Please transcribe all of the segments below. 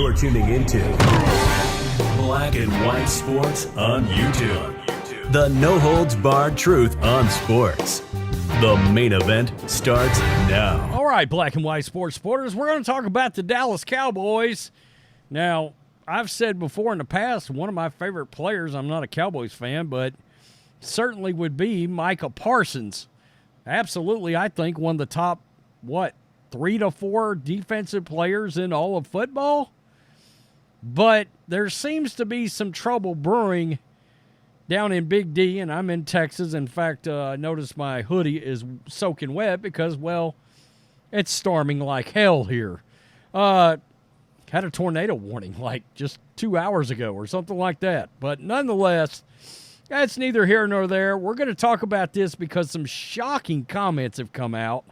You're tuning into Black and White Sports on YouTube. The no-holds-barred truth on sports. The main event starts now. All right, Black and White Sports supporters, we're going to talk about the Dallas Cowboys. Now, I've said before in the past, one of my favorite players, I'm not a Cowboys fan, but certainly would be Micah Parsons. Absolutely, I think one of the top, 3 to 4 defensive players in all of football? But there seems to be some trouble brewing down in Big D, and I'm in Texas. In fact, I noticed my hoodie is soaking wet because, it's storming like hell here. Had a tornado warning like just 2 hours ago or something like that. But nonetheless, that's neither here nor there. We're going to talk about this because some shocking comments have come out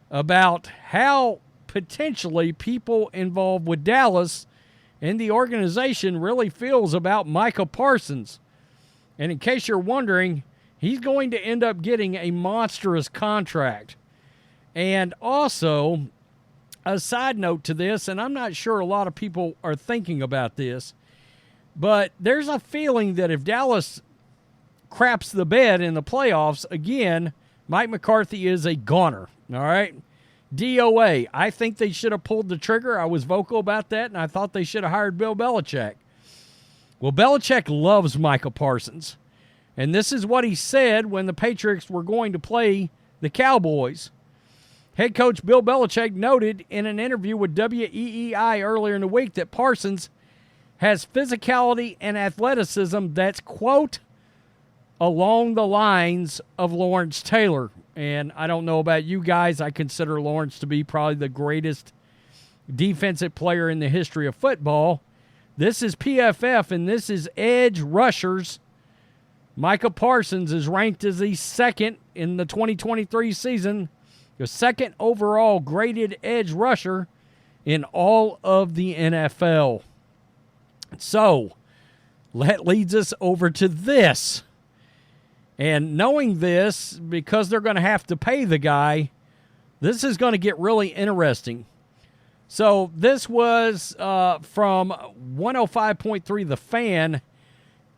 about how potentially people involved with Dallas and the organization really feels about Micah Parsons. And in case you're wondering, he's going to end up getting a monstrous contract. And also, a side note to this, and I'm not sure a lot of people are thinking about this, but there's a feeling that if Dallas craps the bed in the playoffs, again, Mike McCarthy is a goner, all right? DOA. I think they should have pulled the trigger. I was vocal about that, and I thought they should have hired Bill Belichick. Well, Belichick loves Micah Parsons, and this is what he said when the Patriots were going to play the Cowboys. Head coach Bill Belichick noted in an interview with WEEI earlier in the week that Parsons has physicality and athleticism that's, quote, along the lines of Lawrence Taylor. And I don't know about you guys, I consider Lawrence to be probably the greatest defensive player in the history of football. This is PFF, and this is edge rushers. Micah Parsons is ranked as the second in the 2023 season, the second overall graded edge rusher in all of the NFL. So, that leads us over to this. And knowing this, because they're going to have to pay the guy, this is going to get really interesting. So this was from 105.3 The Fan.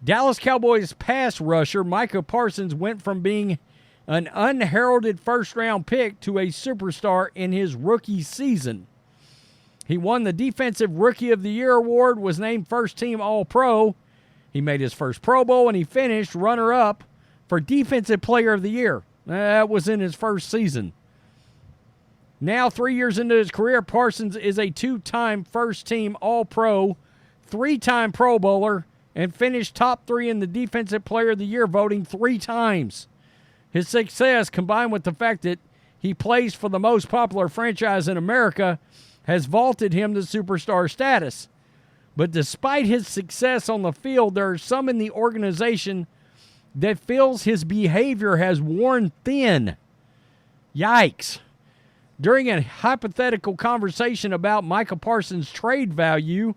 Dallas Cowboys pass rusher Micah Parsons went from being an unheralded first-round pick to a superstar in his rookie season. He won the Defensive Rookie of the Year award, was named first-team All-Pro. He made his first Pro Bowl, and he finished runner-up for Defensive Player of the Year. That was in his first season. Now, 3 years into his career, Parsons is a 2-time first-team All-Pro, 3-time Pro Bowler, and finished top 3 in the Defensive Player of the Year voting 3 times. His success, combined with the fact that he plays for the most popular franchise in America, has vaulted him to superstar status. But despite his success on the field, there are some in the organization that feels his behavior has worn thin. Yikes. During a hypothetical conversation about Micah Parsons' trade value,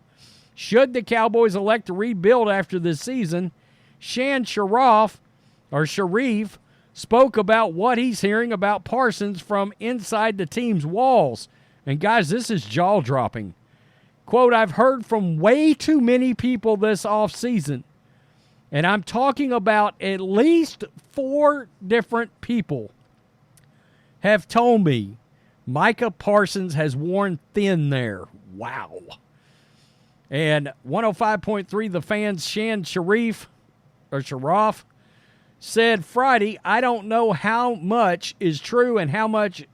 should the Cowboys elect to rebuild after this season, Shan Sharif spoke about what he's hearing about Parsons from inside the team's walls. And guys, this is jaw-dropping. Quote, I've heard from way too many people this offseason. And I'm talking about at least 4 different people have told me Micah Parsons has worn thin there. Wow. And 105.3 The Fan's Shan Sharif said Friday, I don't know how much is true and how much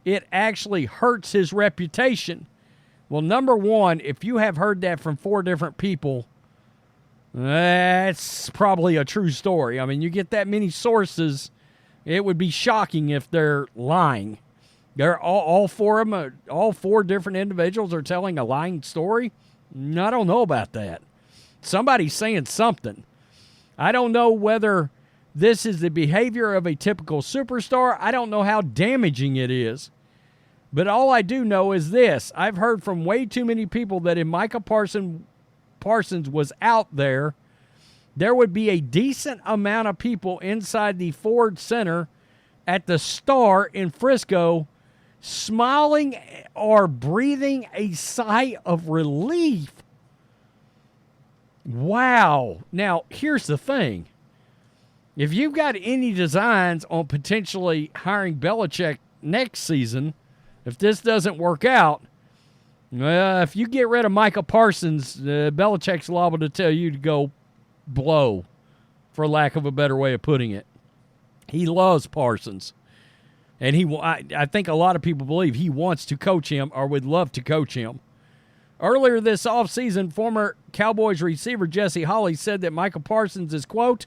it actually hurts his reputation. Well, number one, if you have heard that from 4 different people, that's probably a true story. I mean, you get that many sources, it would be shocking if they're lying. They're all 4 of them, all 4 different individuals are telling a lying story. I don't know about that. Somebody's saying something. I don't know whether this is the behavior of a typical superstar. I don't know how damaging it is. But all I do know is this. I've heard from way too many people that if Micah Parsons was out there, there would be a decent amount of people inside the Ford Center at the Star in Frisco smiling or breathing a sigh of relief. Wow. Now, here's the thing. If you've got any designs on potentially hiring Belichick next season, if this doesn't work out, if you get rid of Micah Parsons, Belichick's liable to tell you to go blow, for lack of a better way of putting it. He loves Parsons. And I think a lot of people believe he wants to coach him or would love to coach him. Earlier this offseason, former Cowboys receiver Jesse Holley said that Micah Parsons is, quote,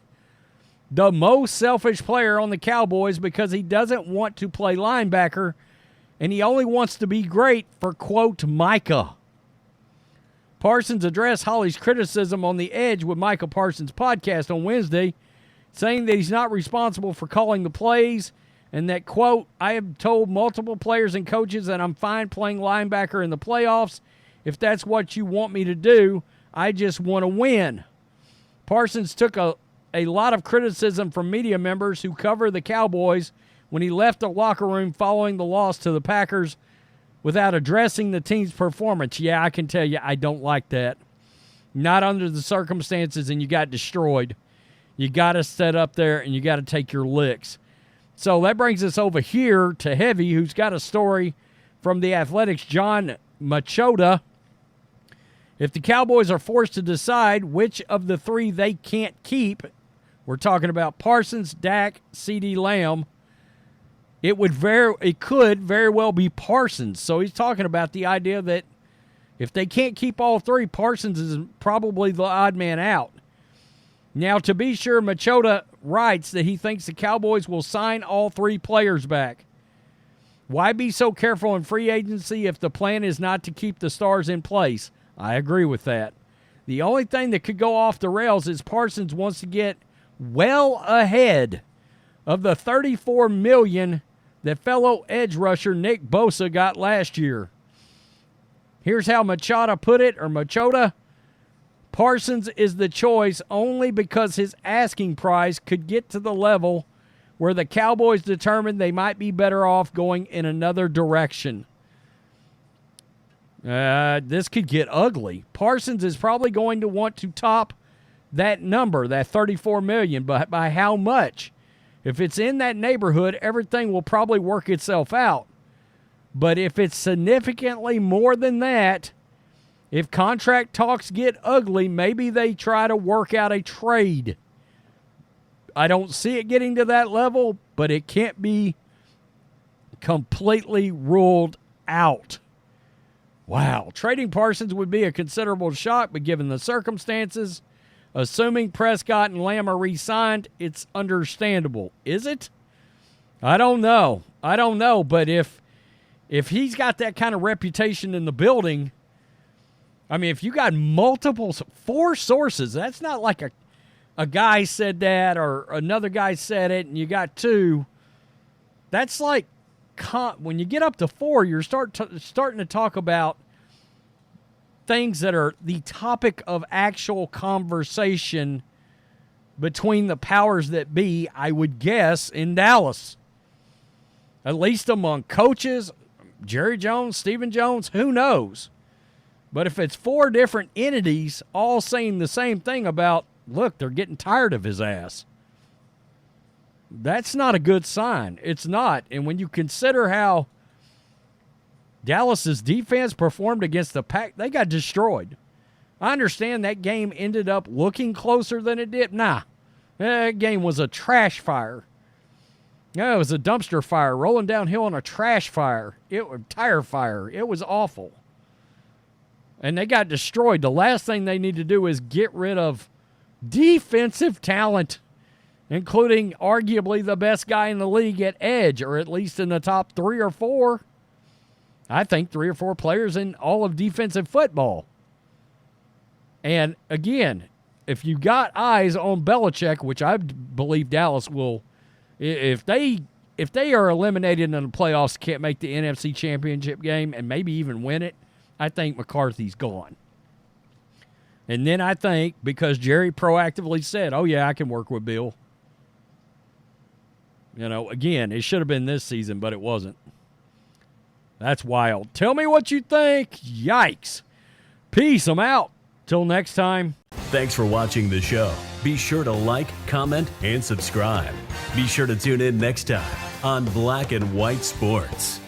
the most selfish player on the Cowboys because he doesn't want to play linebacker and he only wants to be great for, quote, Micah. Parsons addressed Holley's criticism on The Edge with Micah Parsons' podcast on Wednesday, saying that he's not responsible for calling the plays and that, quote, I have told multiple players and coaches that I'm fine playing linebacker in the playoffs. If that's what you want me to do, I just want to win. Parsons took a lot of criticism from media members who cover the Cowboys when he left the locker room following the loss to the Packers without addressing the team's performance. Yeah, I can tell you I don't like that. Not under the circumstances, and you got destroyed. You got to set up there, and you got to take your licks. So that brings us over here to Heavy, who's got a story from The Athletic's John Machota. If the Cowboys are forced to decide which of the three they can't keep, we're talking about Parsons, Dak, CeeDee Lamb, it could very well be Parsons. So he's talking about the idea that if they can't keep all three, Parsons is probably the odd man out. Now, to be sure, Machota writes that he thinks the Cowboys will sign all three players back. Why be so careful in free agency if the plan is not to keep the stars in place? I agree with that. The only thing that could go off the rails is Parsons wants to get well ahead of the $34 million that fellow edge rusher Nick Bosa got last year. Here's how Machota put it, or Machota. Parsons is the choice only because his asking price could get to the level where the Cowboys determined they might be better off going in another direction. This could get ugly. Parsons is probably going to want to top that number, that $34 million, but by how much? If it's in that neighborhood, everything will probably work itself out. But if it's significantly more than that, if contract talks get ugly, maybe they try to work out a trade. I don't see it getting to that level, but it can't be completely ruled out. Wow. Trading Parsons would be a considerable shock, but given the circumstances, assuming Prescott and Lamb are re-signed, it's understandable. Is it? I don't know. But if he's got that kind of reputation in the building, I mean, if you got four sources, that's not like a guy said that or another guy said it and you got two. That's like when you get up to four, you're starting to talk about things that are the topic of actual conversation between the powers that be, I would guess, in Dallas. At least among coaches, Jerry Jones, Stephen Jones, who knows? But if it's four different entities all saying the same thing about, look, they're getting tired of his ass, that's not a good sign. It's not. And when you consider how Dallas's defense performed against the Pack, they got destroyed. I understand that game ended up looking closer than it did. Nah, that game was a trash fire. Yeah, it was a dumpster fire rolling downhill on a trash fire. It was tire fire. It was awful. And they got destroyed. The last thing they need to do is get rid of defensive talent, including arguably the best guy in the league at edge, or at least in the top 3 or 4. I think 3 or 4 players in all of defensive football. And again, if you got eyes on Belichick, which I believe Dallas will, if they are eliminated in the playoffs, can't make the NFC Championship game and maybe even win it, I think McCarthy's gone. And then I think, because Jerry proactively said, oh yeah, I can work with Bill. You know, again, it should have been this season, but it wasn't. That's wild. Tell me what you think. Yikes. Peace. I'm out. Till next time. Thanks for watching the show. Be sure to like, comment, and subscribe. Be sure to tune in next time on Black and White Sports.